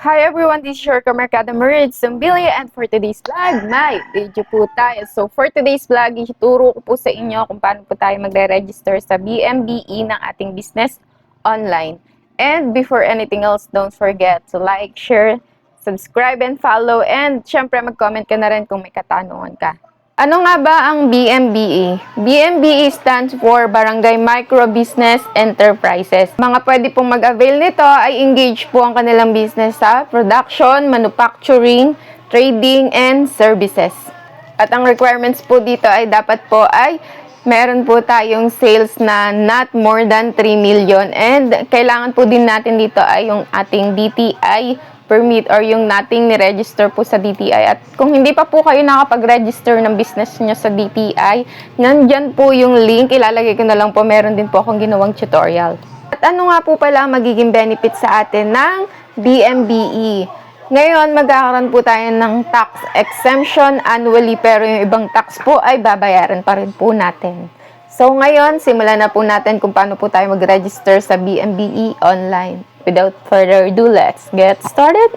Hi everyone, this is your Kamerkada Marid Sumbili, and for today's vlog, may video po tayo. So for today's vlog, ituturo ko po sa inyo kung paano po tayo magre-register sa BMBE ng ating business online. And before anything else, don't forget to like, share, subscribe, and follow. And syempre mag-comment ka na rin kung may katanungan ka. Ano nga ba ang BMBE? BMBE stands for Barangay Micro Business Enterprises. Mga pwede pong mag-avail nito ay engage po ang kanilang business sa production, manufacturing, trading, and services. At ang requirements po dito ay dapat po ay meron po tayong sales na not more than 3 million, and kailangan po din natin dito ay yung ating DTI permit or yung nating ni-register po sa DTI. At kung hindi pa po kayo nakapag-register ng business nyo sa DTI, nandyan po yung link. Ilalagay ko na lang po. Meron din po akong ginawang tutorial. At ano nga po pala ang magiging benefit sa atin ng BMBE? Ngayon, magkakaroon po tayo ng tax exemption annually, pero yung ibang tax po ay babayaran pa rin po natin. So ngayon, simulan na po natin kung paano po tayo mag-register sa BMBE online. Without further ado, let's get started!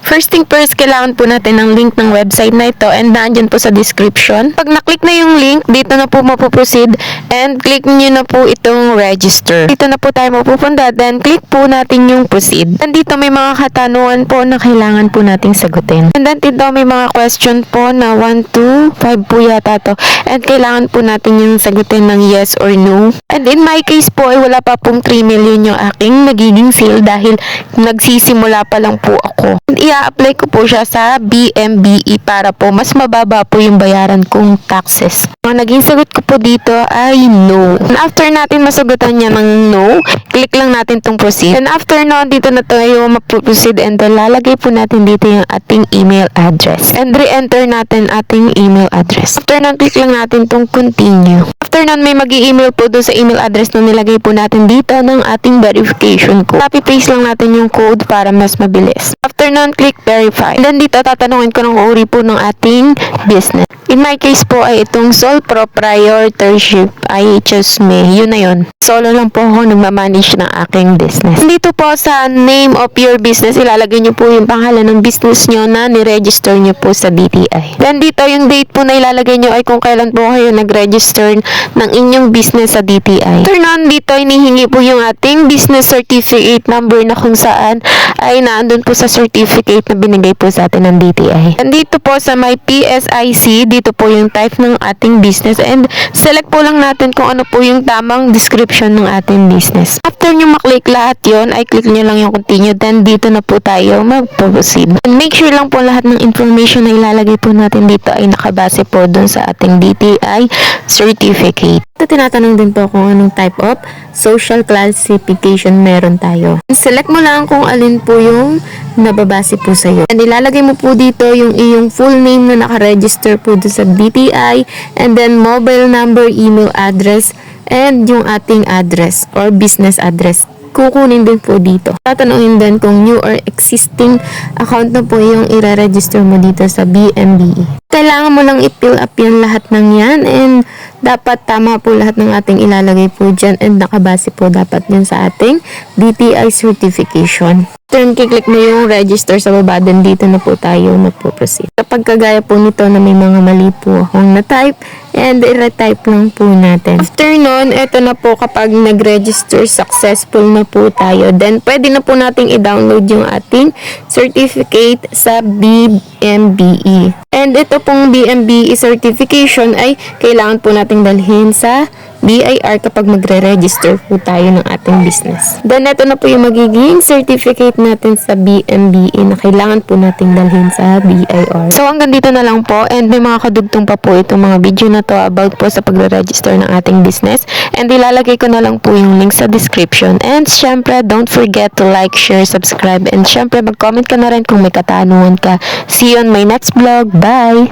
First thing first, kailangan po natin ng link ng website na ito, and nandyan po sa description. Pag na-click na yung link, dito na po mapuproceed and click nyo na po itong register. Dito na po tayo mapupunta, then click po natin yung proceed. And dito may mga katanungan po na kailangan po nating sagutin. And then dito may mga question po na 1, 2, 5 po yata to. And kailangan po natin yung sagutin ng yes or no. And in my case po ay wala pa pong 3 million yung aking nagiging sale dahil nagsisimula pa lang po ako. And i-apply ko po siya sa BMBE para po mas mababa po yung bayaran kong taxes. Ang naging sagot ko po dito ay no. And after natin masagutan niya ng no, click lang natin tong proceed. And after no, dito na tayo mag-proceed, and then lalagay po natin dito yung ating email address. And re-enter natin ating email address. After nun, click lang natin tong continue. After nun, may mag-i-email po doon sa email address na nilagay po natin dito ng ating verification code. Copy-paste lang natin yung code para mas mabilis. After nun, click verify. And then dito, tatanungin ko ng uri po ng ating business. In my case po ay itong sole proprietorship IHS me. Yun na yun. Solo lang po ako nagmamanage ng aking business. Dito po sa name of your business, ilalagay nyo po yung pangalan ng business nyo na niregister nyo po sa DTI. Then dito, yung date po na ilalagay nyo ay kung kailan po kayo nag-register ng inyong business sa DTI. After nun, dito inihingi po yung ating business certificate number na kung saan ay naandun po sa certificate na binigay po sa atin ng DTI. And dito po sa my PSIC, dito po yung type ng ating business, and select po lang natin kung ano po yung tamang description ng ating business. After nyo maklik lahat yon, ay click nyo lang yung continue, then dito na po tayo mag-proceed. And make sure lang po lahat ng information na ilalagay po natin dito ay nakabase po dun sa ating DTI certificate. Ito, tinatanong din po kung anong type of social classification meron tayo. Select mo lang kung alin po yung nababase po sa iyo. And ilalagay mo po dito yung iyong full name na nakaregister po doon sa DTI, and then mobile number, email address, and yung ating address or business address. Kukunin din po dito. Tatanungin din kung new or existing account na po yung i-register mo dito sa BMBE. Kailangan mo lang i-fill up yan lahat ng yan, and dapat tama po lahat ng ating ilalagay po dyan, and nakabase po dapat yan sa ating DTI certification. Turn, click mo yung register sa baba, then dito na po tayo magpo-proceed. Kapag kagaya po nito na may mga mali po akong na-type, and i-retype lang po natin. After nun, eto na po kapag nag-register, successful na po tayo. Then, pwede na po nating i-download yung ating certificate sa BMBE. And ito pong BMBE certification ay kailangan po nating dalhin sa BIR kapag magre-register po tayo ng ating business. Then, ito na po yung magiging certificate natin sa BMBE na kailangan po nating dalhin sa BIR. So, hanggang dito na lang po, and may mga kadugtong pa po itong mga video na to about po sa pagre-register ng ating business, and ilalagay ko na lang po yung link sa description. And syempre, don't forget to like, share, subscribe, and syempre mag-comment ka na rin kung may katanungan ka. See you on my next vlog. Bye!